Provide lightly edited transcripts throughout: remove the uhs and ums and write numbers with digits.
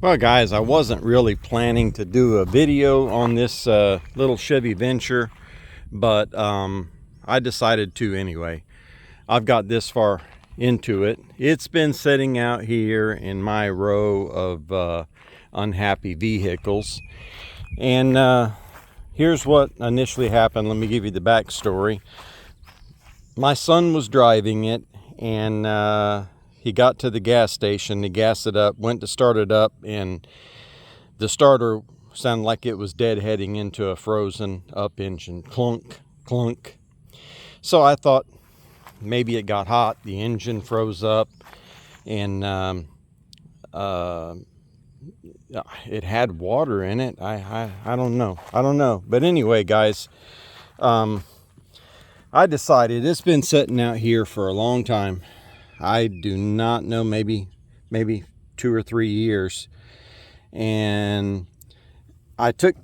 Well guys, I wasn't really planning to do a video on this little Chevy Venture, but I decided to anyway. I've got this far into it. It's been sitting out here in my row of unhappy vehicles, and here's what initially happened. Let me give you the backstory. My son was driving it, and he got to the gas station to gas it up, went to start it up, and the starter sounded like it was deadheading into a frozen up engine. Clunk, clunk. So I thought maybe it got hot, the engine froze up, and it had water in it. I don't know. But anyway, guys, I decided it's been sitting out here for a long time. I do not know, maybe 2 or 3 years. And I took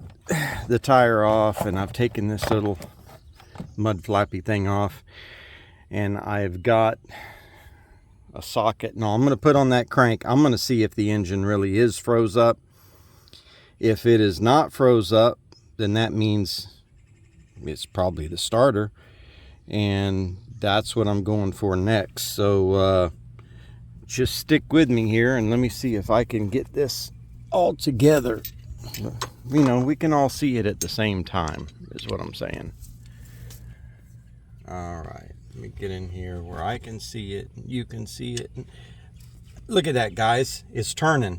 the tire off, and I've taken this little mud flappy thing off, and I've got a socket. Now I'm going to put on that crank. I'm going to see if the engine really is froze up. If it is not froze up, then that means it's probably the starter, and that's what I'm going for next. So just stick with me here, and let me see if I can get this all together. You know, we can all see it at the same time, is what I'm saying. All right, let me get in here where I can see it, you can see it. Look at that, guys. It's turning.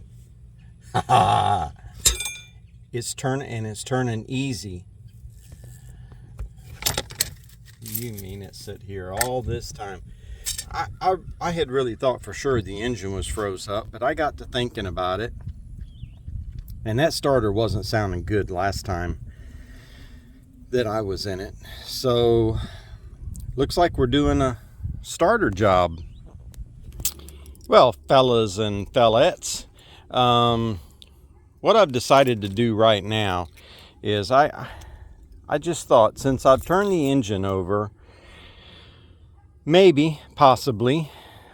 It's turning, and it's turning easy. You mean it sit here all this time? I had really thought for sure the engine was froze up, but I got to thinking about it, and that starter wasn't sounding good last time that I was in it. So looks like we're doing a starter job. Well, fellas and fellettes, what I've decided to do right now is I just thought, since I've turned the engine over, maybe, possibly,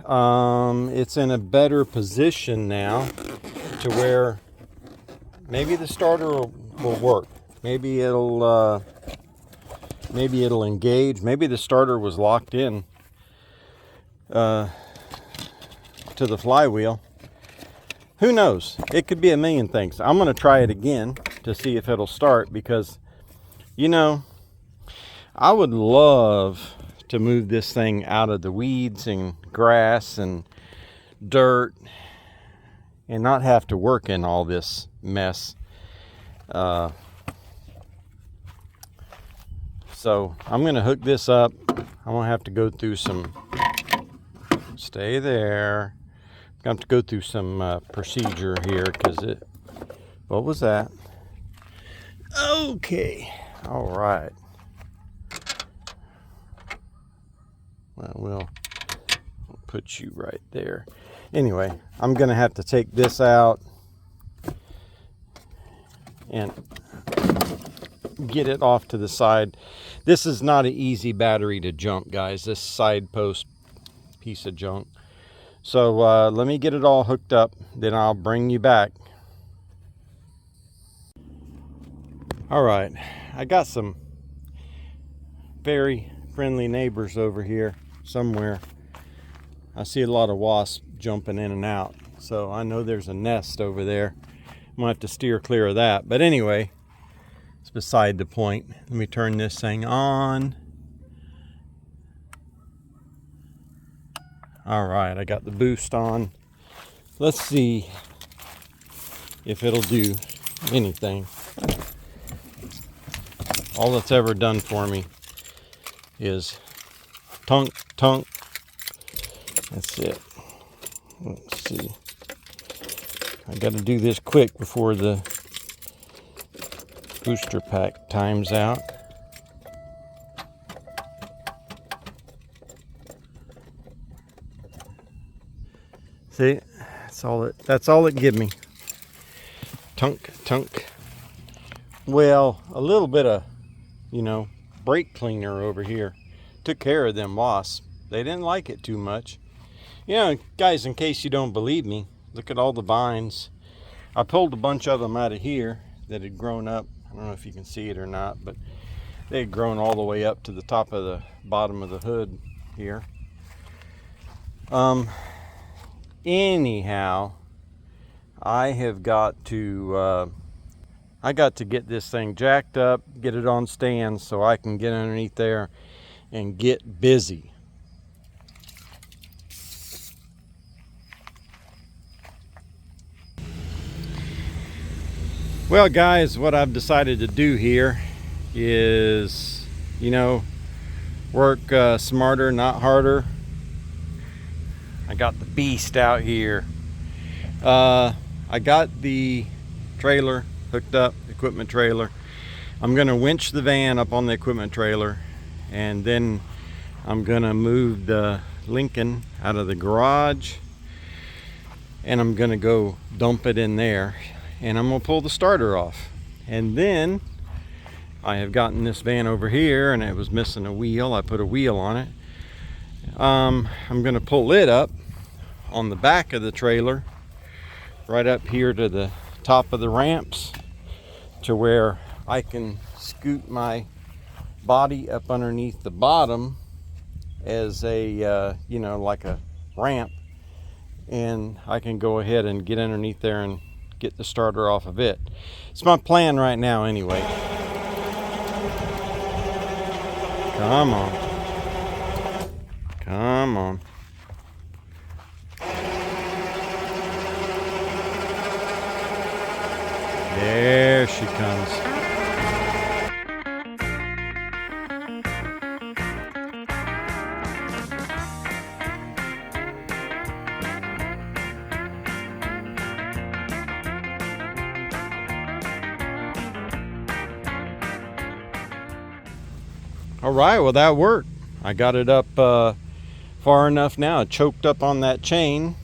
it's in a better position now to where maybe the starter will work. Maybe it'll engage. Maybe the starter was locked in to the flywheel. Who knows? It could be a million things. I'm going to try it again to see if it'll start, because you know, I would love to move this thing out of the weeds and grass and dirt and not have to work in all this mess. So I'm going to hook this up. I'm going to have to go through some, stay there. I'm going to have to go through some procedure here, because what was that? Okay. All right. Well, we'll put you right there. Anyway, I'm going to have to take this out and get it off to the side. This is not an easy battery to jump, guys. This side post piece of junk. So let me get it all hooked up, then I'll bring you back. All right. I got some very friendly neighbors over here somewhere. I see a lot of wasps jumping in and out, so I know there's a nest over there. I'm gonna have to steer clear of that, but anyway, it's beside the point. Let me turn this thing on. All right, I got the boost on. Let's see if it'll do anything. All it's ever done for me is tunk, tunk. That's it. Let's see. I got to do this quick before the booster pack times out. See, that's all it give me. Tunk, tunk. Well, a little bit of, brake cleaner over here took care of them wasps. They didn't like it too much. Guys, in case you don't believe me, look at all the vines. I pulled a bunch of them out of here that had grown up. I don't know if you can see it or not, but they had grown all the way up to the top of the bottom of the hood here. Anyhow, I have got to get this thing jacked up, get it on stands so I can get underneath there and get busy. Well guys, what I've decided to do here is, work smarter, not harder. I got the beast out here. I got the trailer hooked up, equipment trailer. I'm gonna winch the van up on the equipment trailer, and then I'm gonna move the Lincoln out of the garage, and I'm gonna go dump it in there, and I'm gonna pull the starter off. And then I have gotten this van over here and it was missing a wheel. I put a wheel on it. I'm gonna pull it up on the back of the trailer, right up here to the top of the ramps, to where I can scoot my body up underneath the bottom as a like a ramp, and I can go ahead and get underneath there and get the starter off of it. It's my plan right now anyway. Come on. Come on. There she comes. All right, well that worked. I got it up far enough now. It choked up on that chain,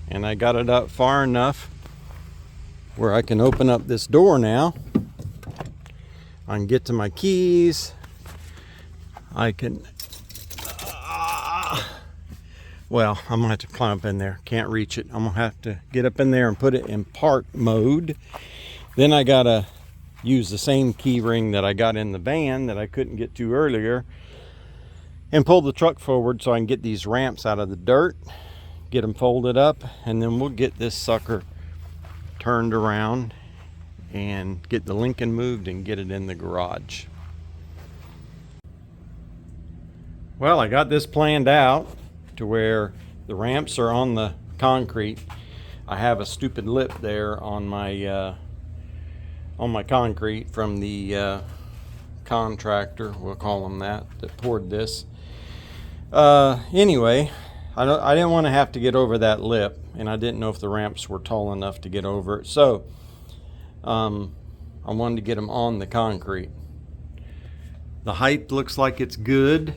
and I got it up far enough where I can open up this door now. I can get to my keys. I can, well, I'm gonna have to climb up in there. Can't reach it. I'm gonna have to get up in there and put it in park mode. Then I gotta use the same key ring that I got in the van that I couldn't get to earlier, and pull the truck forward so I can get these ramps out of the dirt, get them folded up, and then we'll get this sucker turned around and get the Lincoln moved and get it in the garage. Well, I got this planned out to where the ramps are on the concrete. I have a stupid lip there on my concrete from the contractor, we'll call him that poured this. Anyway, I didn't want to have to get over that lip, and I didn't know if the ramps were tall enough to get over it, so I wanted to get them on the concrete. The height looks like it's good,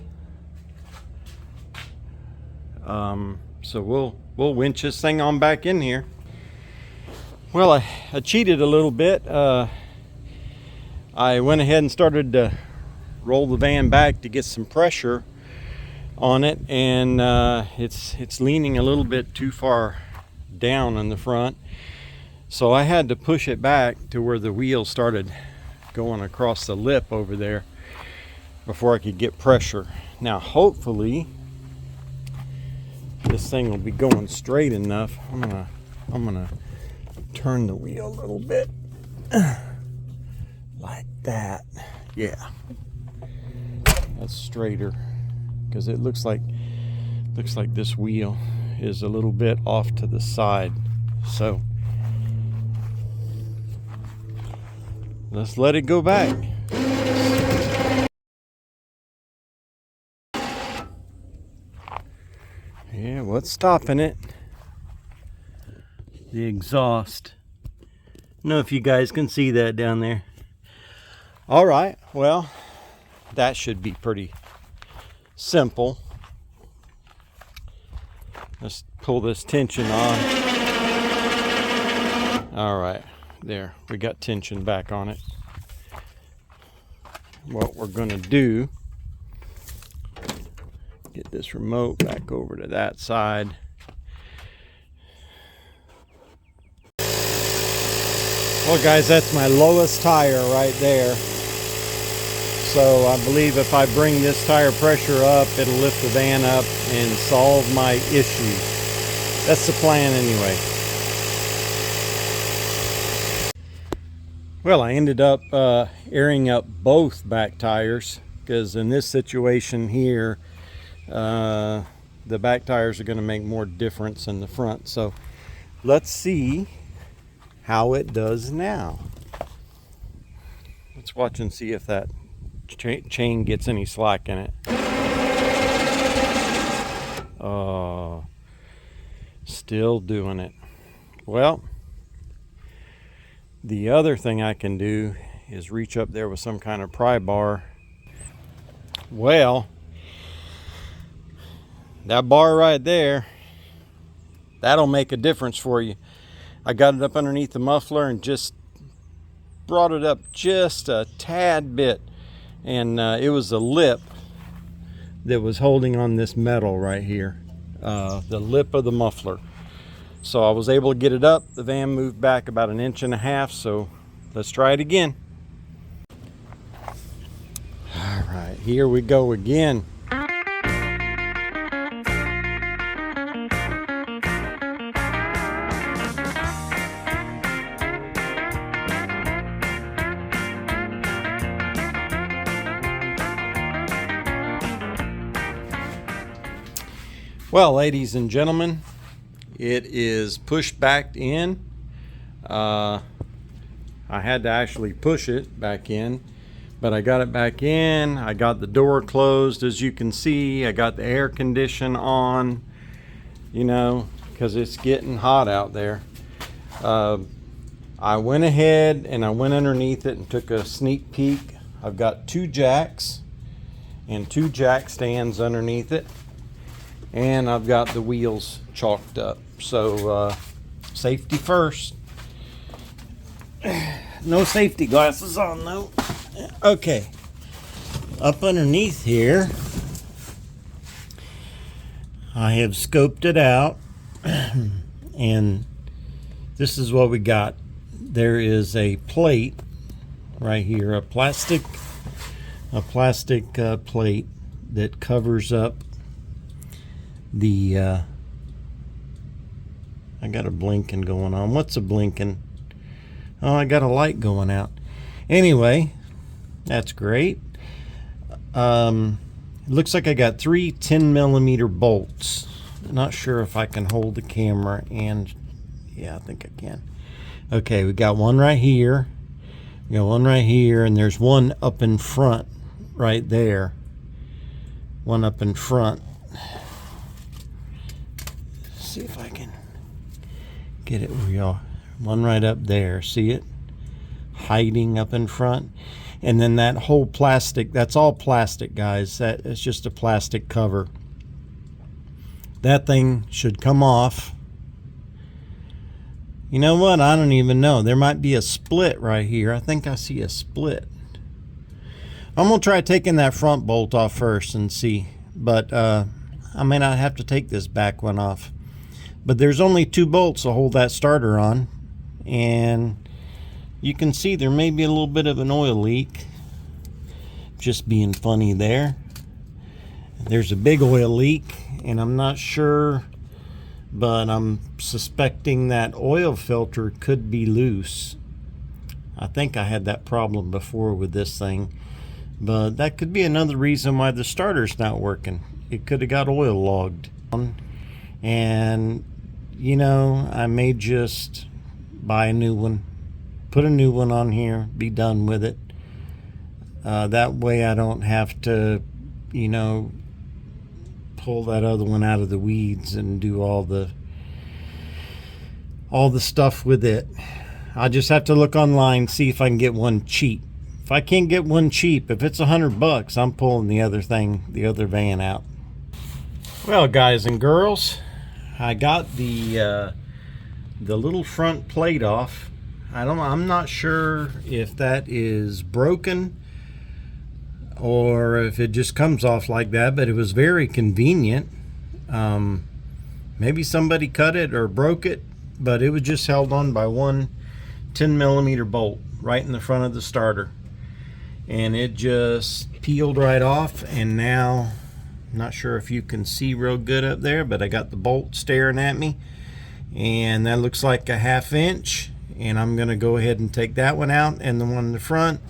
so we'll winch this thing on back in here. Well, I cheated a little bit. I went ahead and started to roll the van back to get some pressure on it, and it's leaning a little bit too far down in the front, so I had to push it back to where the wheel started going across the lip over there before I could get pressure. Now hopefully this thing will be going straight enough. I'm gonna turn the wheel a little bit like that. Yeah, that's straighter, because it looks like this wheel is a little bit off to the side. So let's let it go back. Yeah, what's stopping it? The exhaust. I don't know if you guys can see that down there. All right, well, that should be pretty simple. Let's pull this tension on. All right, there, we got tension back on it. What we're gonna do, get this remote back over to that side. Well guys, that's my lowest tire right there. So I believe if I bring this tire pressure up, it'll lift the van up and solve my issue. That's the plan anyway. Well, I ended up airing up both back tires, because in this situation here, the back tires are going to make more difference than the front. So let's see how it does now. Let's watch and see if that chain gets any slack in it. Oh, still doing it. Well, the other thing I can do is reach up there with some kind of pry bar. Well, that bar right there, that'll make a difference for you. I got it up underneath the muffler and just brought it up just a tad bit, and it was the lip that was holding on this metal right here, the lip of the muffler. So I was able to get it up. The van moved back about 1.5 inches, so let's try it again. All right, here we go again. Well, ladies and gentlemen, it is pushed back in. I had to actually push it back in, but I got it back in. I got the door closed, as you can see. I got the air condition on, you know, because it's getting hot out there. I went ahead and I went underneath it and took a sneak peek. I've got 2 jacks and 2 jack stands underneath it. And I've got the wheels chalked up. So safety first. No safety glasses on though. Okay, up underneath here I have scoped it out, and this is what we got. There is a plate right here, a plastic plate that covers up the I got a blinking going on. What's a blinking? Oh, I got a light going out. Anyway, that's great. It looks like I got 3 10mm bolts. Not sure if I can hold the camera, and yeah, I think I can. Okay, we got one right here. We got one right here, and there's one up in front right there. One up in front. See if I can get it where y'all. One right up there, see it hiding up in front. And then that whole plastic, that's all plastic, guys. That is just a plastic cover. That thing should come off. You know what, I don't even know. There might be a split right here. I think I see a split. I'm gonna try taking that front bolt off first and see, but I may not have to take this back one off. But there's only 2 bolts to hold that starter on, and you can see there may be a little bit of an oil leak. Just being funny there. There's a big oil leak, and I'm not sure, but I'm suspecting that oil filter could be loose. I think I had that problem before with this thing, but that could be another reason why the starter's not working. It could have got oil logged. And you know, I may just buy a new one, put a new one on here, be done with it. That way I don't have to, you know, pull that other one out of the weeds and do all the stuff with it. I just have to look online, see if I can get one cheap. If I can't get one cheap, if it's $100, I'm pulling the other thing, the other van out. Well, guys and girls, I got the little front plate off. I'm not sure if that is broken or if it just comes off like that, but it was very convenient. Maybe somebody cut it or broke it, but it was just held on by one 10mm bolt right in the front of the starter, and it just peeled right off. And now, I'm not sure if you can see real good up there, but I got the bolt staring at me, and that looks like a 1/2 inch. And I'm gonna go ahead and take that one out, and the one in the front.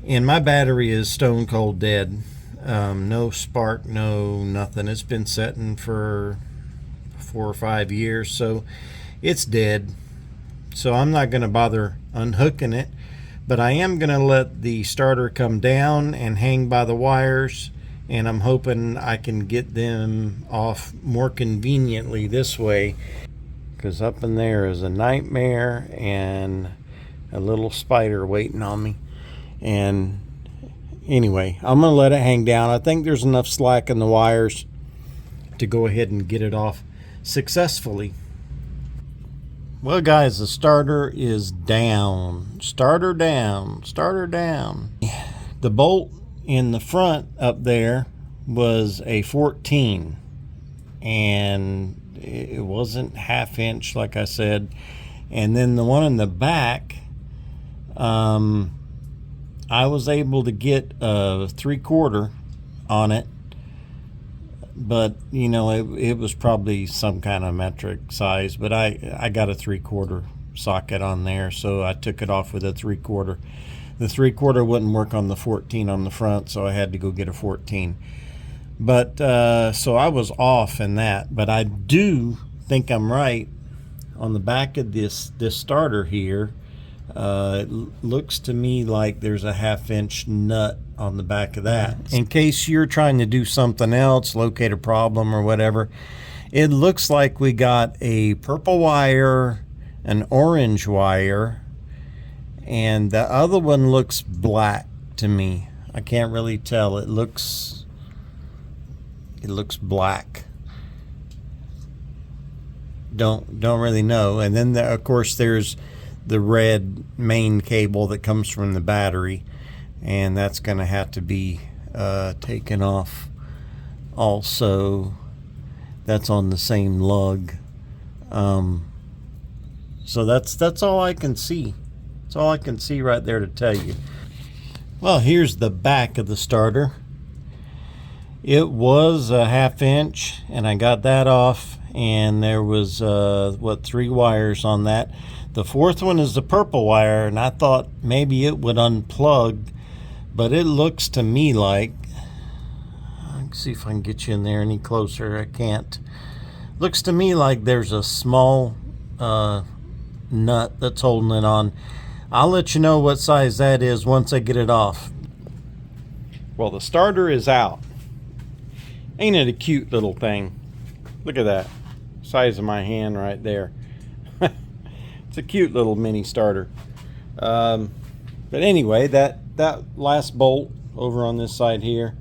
And my battery is stone cold dead. No spark, no nothing. It's been sitting for 4 or 5 years, so it's dead. So I'm not gonna bother unhooking it, but I am gonna let the starter come down and hang by the wires, and I'm hoping I can get them off more conveniently this way, because up in there is a nightmare and a little spider waiting on me. And anyway, I'm gonna let it hang down. I think there's enough slack in the wires to go ahead and get it off successfully. Well guys, the starter is down. Starter down. Starter down. The bolt in the front up there was a 14, and it wasn't 1/2 inch like I said. And then the one in the back, I was able to get a 3/4 on it, but you know, it was probably some kind of metric size, but I got a 3/4 socket on there, so I took it off with a 3/4. The 3/4 wouldn't work on the 14 on the front, so I had to go get a 14. But so I was off in that, but I do think I'm right on the back of this starter here. It looks to me like there's a 1/2 inch nut on the back of that. In case you're trying to do something else, locate a problem or whatever, it looks like we got a purple wire, an orange wire, and the other one looks black to me. I can't really tell. It looks black. Don't really know. And then of course there's the red main cable that comes from the battery, and that's going to have to be taken off also. That's on the same lug. So that's all I can see. That's all I can see right there to tell you. Well, here's the back of the starter. It was a 1/2 inch, and I got that off, and there was 3 wires on that. The 4th one is the purple wire, and I thought maybe it would unplug, but it looks to me like, let's see if I can get you in there any closer. I can't. Looks to me like there's a small nut that's holding it on. I'll let you know what size that is once I get it off. Well, the starter is out. Ain't it a cute little thing? Look at that. Size of my hand right there. It's a cute little mini starter. But anyway, that last bolt over on this side here,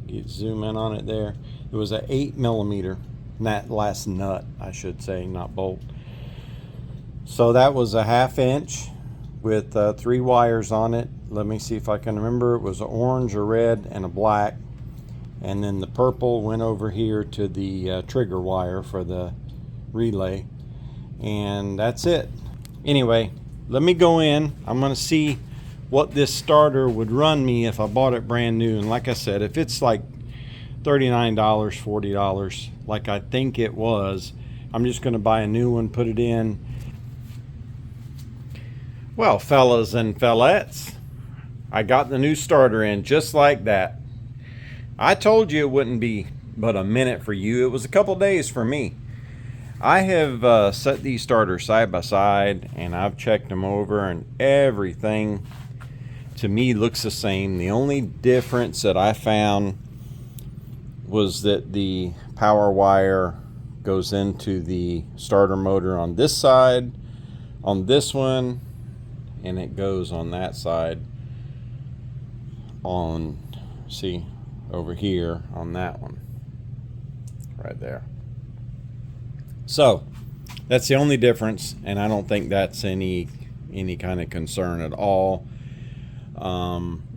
you zoom in on it there, it was a 8mm. That last nut, I should say, not bolt. So that was a 1/2 inch with 3 wires on it. Let me see if I can remember. It was an orange, a red, and a black. And then the purple went over here to the trigger wire for the relay. And that's it. Anyway, let me go in. I'm going to see what this starter would run me if I bought it brand new. And like I said, if it's like $39, $40, like I think it was, I'm just going to buy a new one, put it in. Well, fellas and fellettes, I got the new starter in just like that. I told you it wouldn't be but a minute for you. It was a couple days for me. I have set these starters side by side, and I've checked them over, and everything to me looks the same. The only difference that I found was that the power wire goes into the starter motor on this side, on this one, and it goes on that side on, see, over here on that one right there. So that's the only difference, and I don't think that's any kind of concern at all.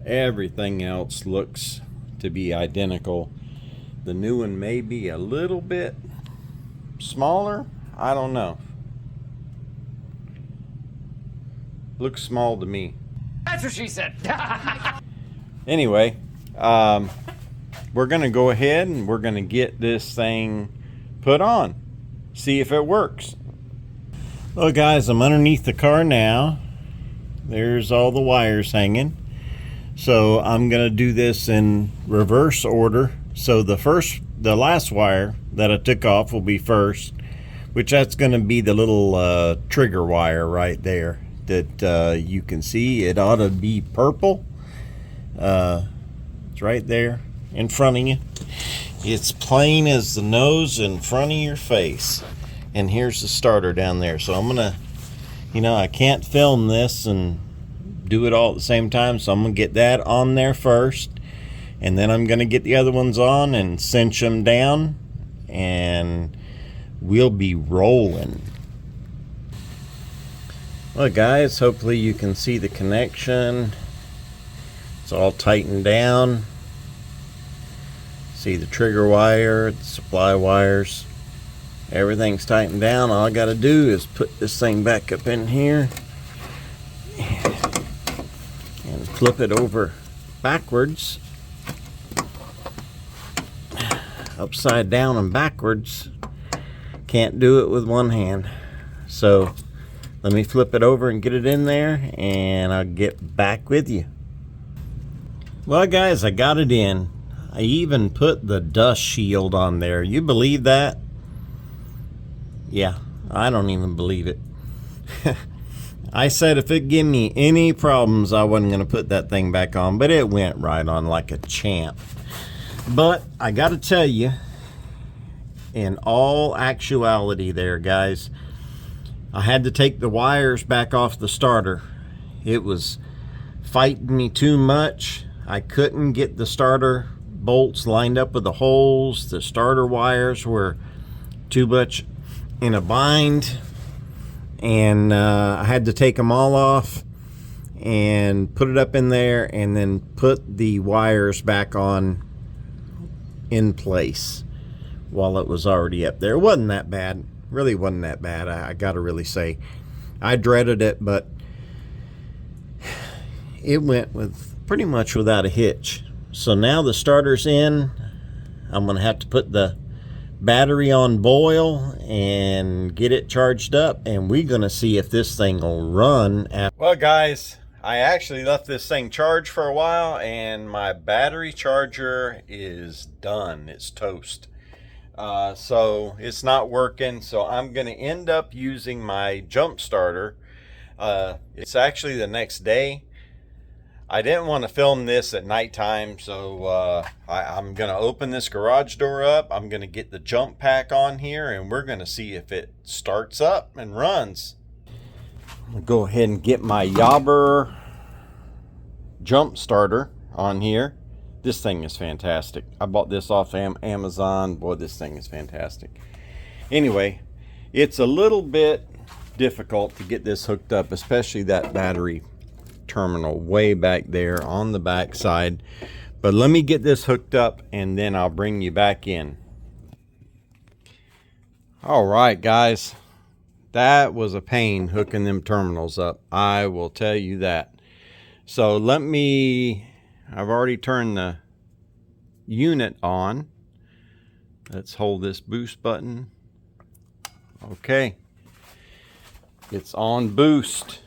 Everything else looks to be identical. The new one may be a little bit smaller, I don't know. Looks small to me. That's what she said. Anyway, we're gonna go ahead and we're gonna get this thing put on, see if it works. Well guys, I'm underneath the car now. There's all the wires hanging. So I'm gonna do this in reverse order. So the last wire that I took off will be first, which that's gonna be the little trigger wire right there that you can see. It ought to be purple. It's right there in front of you. It's plain as the nose in front of your face. And here's the starter down there. So I'm gonna, I can't film this and do it all at the same time, so I'm gonna get that on there first, and then I'm gonna get the other ones on and cinch them down, and we'll be rolling. Well guys, hopefully you can see the connection. It's all tightened down. See the trigger wire, the supply wires, everything's tightened down. All I gotta do is put this thing back up in here and flip it over backwards, upside down and backwards. Can't do it with one hand. So let me flip it over and get it in there, and I'll get back with you. Well guys, I got it in. I even put the dust shield on there. You believe that? Yeah, I don't even believe it. I said if it gave me any problems, I wasn't going to put that thing back on, but it went right on like a champ. But I got to tell you, in all actuality there, guys, I had to take the wires back off the starter. It was fighting me too much. I couldn't get the starter bolts lined up with the holes. The starter wires were too much in a bind, and I had to take them all off and put it up in there, and then put the wires back on in place while it was already up there. It wasn't that bad. Really wasn't that bad. I gotta really say, I dreaded it, but it went with pretty much without a hitch. So now the starter's in. I'm gonna have to put the battery on boil and get it charged up, and we're gonna see if this thing will run. Well guys, I actually left this thing charged for a while, and my battery charger is done. It's toast. So it's not working, so I'm gonna end up using my jump starter. It's actually the next day. I didn't want to film this at nighttime, so I'm going to open this garage door up. I'm going to get the jump pack on here, and we're going to see if it starts up and runs. I'm going to go ahead and get my Yobber jump starter on here. This thing is fantastic. I bought this off Amazon. Boy, this thing is fantastic. Anyway, it's a little bit difficult to get this hooked up, especially that battery terminal way back there on the back side. But let me get this hooked up, and then I'll bring you back in. All right guys, that was a pain hooking them terminals up, I will tell you that. So I've already turned the unit on. Let's hold this boost button. Okay, it's on boost.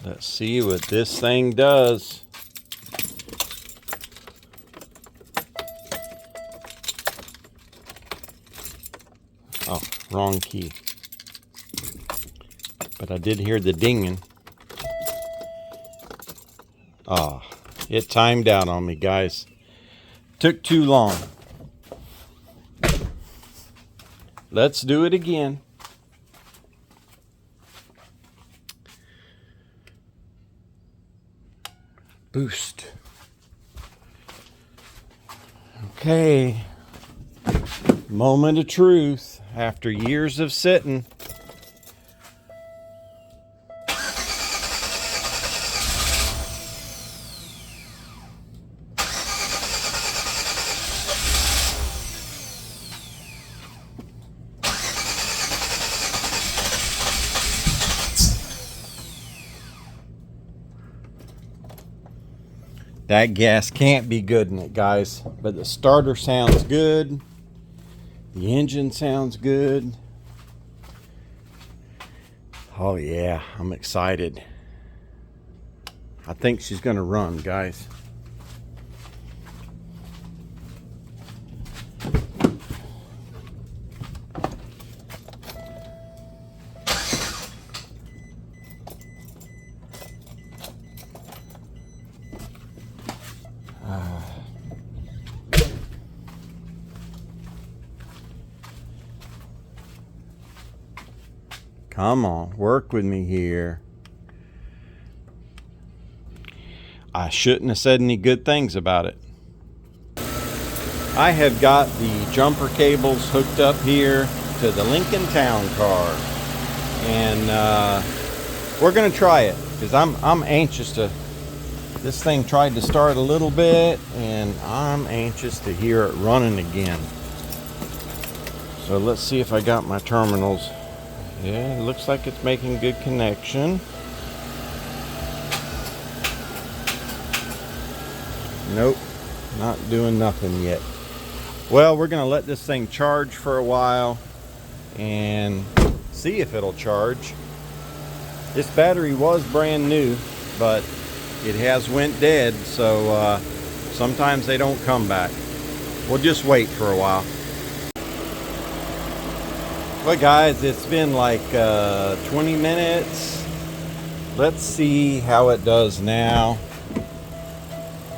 Let's see what this thing does. Oh, wrong key. But I did hear the dinging. Ah, it timed out on me, guys. Took too long. Let's do it again. Boost. Okay. Moment of truth after years of sitting. That gas can't be good in it, guys. But the starter sounds good. The engine sounds good. Oh yeah, I'm excited. I think she's gonna run, guys. Come on, work with me here. I shouldn't have said any good things about it. I have got the jumper cables hooked up here to the Lincoln Town car. And we're gonna try it, because I'm anxious to. This thing tried to start a little bit, and I'm anxious to hear it running again. So let's see if I got my terminals. Yeah, it looks like it's making good connection. Nope, not doing nothing yet. Well, we're gonna let this thing charge for a while and see if it'll charge. This battery was brand new, but it has went dead, so sometimes they don't come back. We'll just wait for a while. Well guys, it's been like 20 minutes. Let's see how it does now.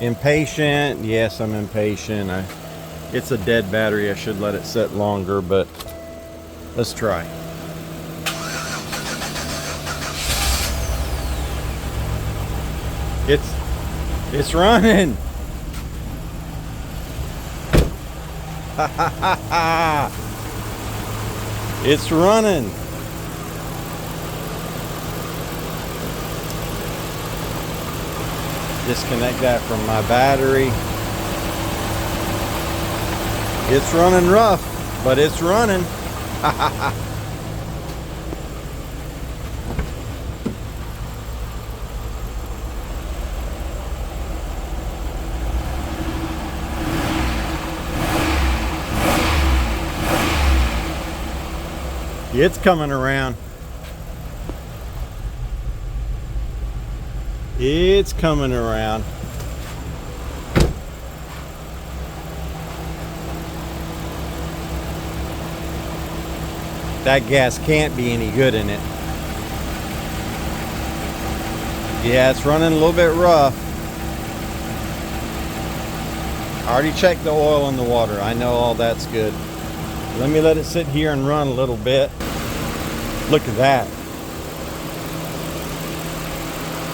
Impatient? Yes, I'm impatient. It's a dead battery. I should let it sit longer, but let's try. It's running. Ha ha ha ha. It's running. Disconnect that from my battery. It's running rough, but it's running. It's coming around. It's coming around. That gas can't be any good in it. Yeah, it's running a little bit rough. I already checked the oil and the water. I know all that's good. Let me let it sit here and run a little bit. Look at that.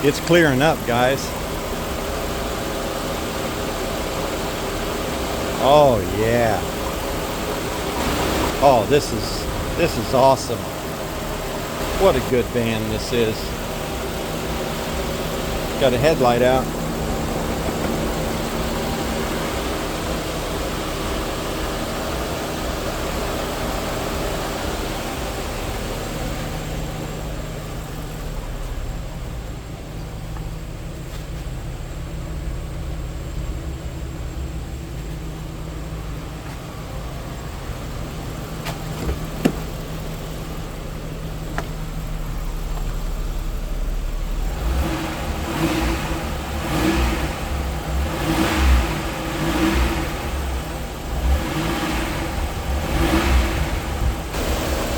It's clearing up, guys. Oh yeah. Oh, this is awesome. What a good van this is. Got a headlight out.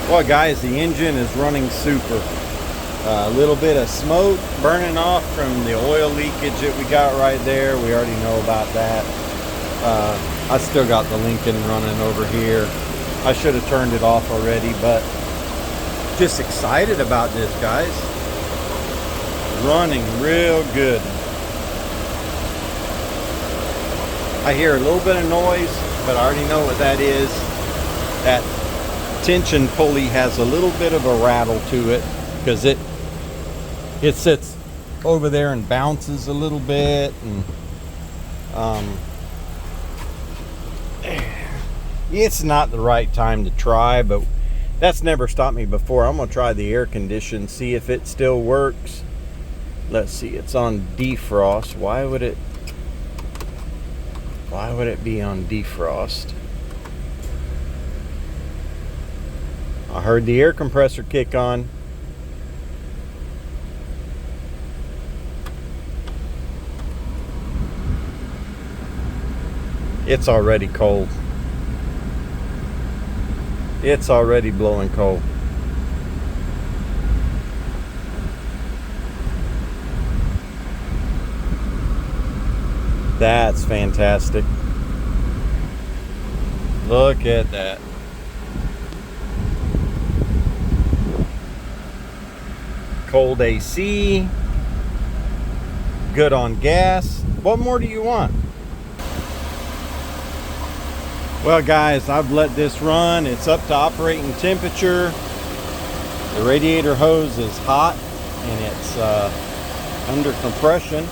Well guys, the engine is running super. A little bit of smoke burning off from the oil leakage that we got right there. We already know about that. I still got the Lincoln running over here. I should have turned it off already, but just excited about this, guys. Running real good. I hear a little bit of noise, but I already know what that is. That tension pulley has a little bit of a rattle to it because it sits over there and bounces a little bit, and it's not the right time to try, but that's never stopped me before. I'm gonna try the air condition, see if it still works. Let's see, it's on defrost. Why would it Why would it be on defrost? I heard the air compressor kick on. It's already cold. It's already blowing cold. That's fantastic. Look at that. Cold AC. Good on gas. What more do you want? Well guys, I've let this run. It's up to operating temperature. The radiator hose is hot and it's under compression.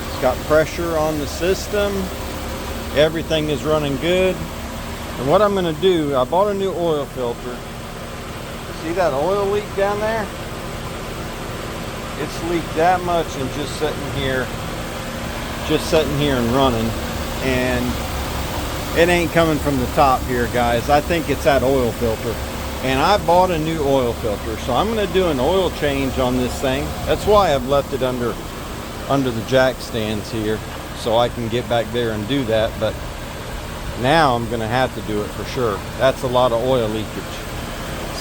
It's got pressure on the system. Everything is running good. And what I'm going to do, I bought a new oil filter. See that oil leak down there? It's leaked that much and just sitting here and running. And it ain't coming from the top here, guys. I think it's that oil filter. And I bought a new oil filter, so I'm going to do an oil change on this thing. That's why I've left it under the jack stands here, so I can get back there and do that. But now I'm going to have to do it for sure. That's a lot of oil leakage.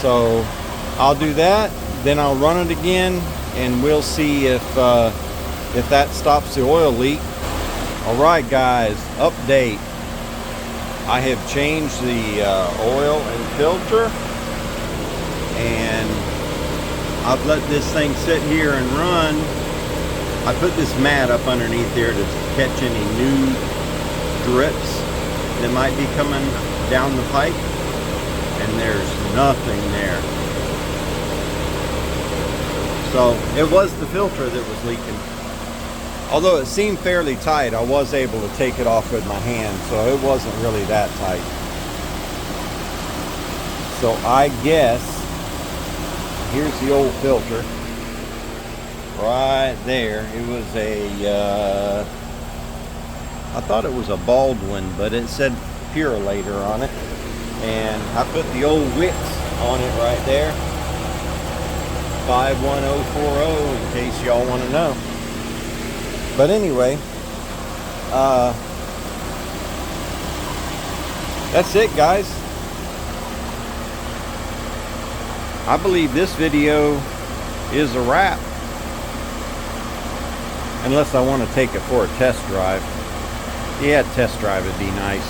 So I'll do that, then I'll run it again, and we'll see if that stops the oil leak. All right, guys, update. I have changed the oil and filter, and I've let this thing sit here and run. I put this mat up underneath there to catch any new drips that might be coming down the pipe, and there's nothing there. So it was the filter that was leaking. Although it seemed fairly tight, I was able to take it off with my hand, so it wasn't really that tight. So I guess, here's the old filter. Right there. It was a, I thought it was a Baldwin, but it said Purolator on it. And I put the old wicks on it right there. 51040 in case y'all want to know. But anyway, that's it, guys. I believe this video is a wrap. Unless I want to take it for a test drive. Yeah, test drive would be nice.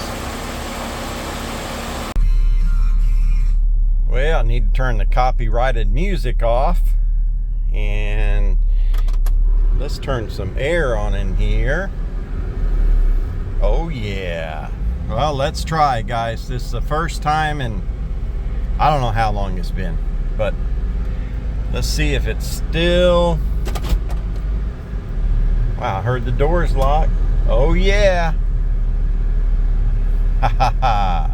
Well, I need to turn the copyrighted music off. And let's turn some air on in here. Oh yeah. Well, let's try, guys. This is the first time in I don't know how long it's been, but let's see if it's still. Wow, I heard the doors lock. Oh yeah. Ha ha ha.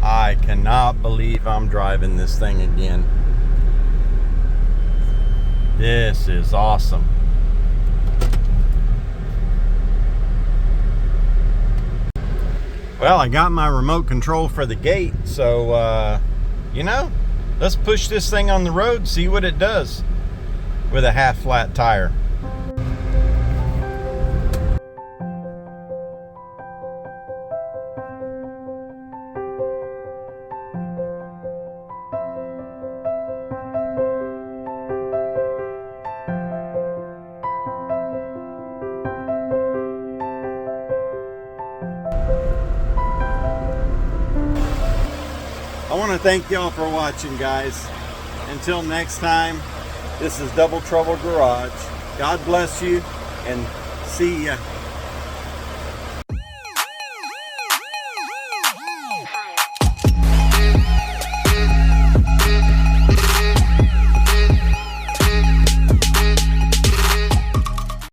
I cannot believe I'm driving this thing again. This is awesome. Well, I got my remote control for the gate, so you know, let's push this thing on the road, see what it does with a half flat tire. I want to thank y'all for watching, guys. Until next time, this is Double Trouble Garage. God bless you, and see ya.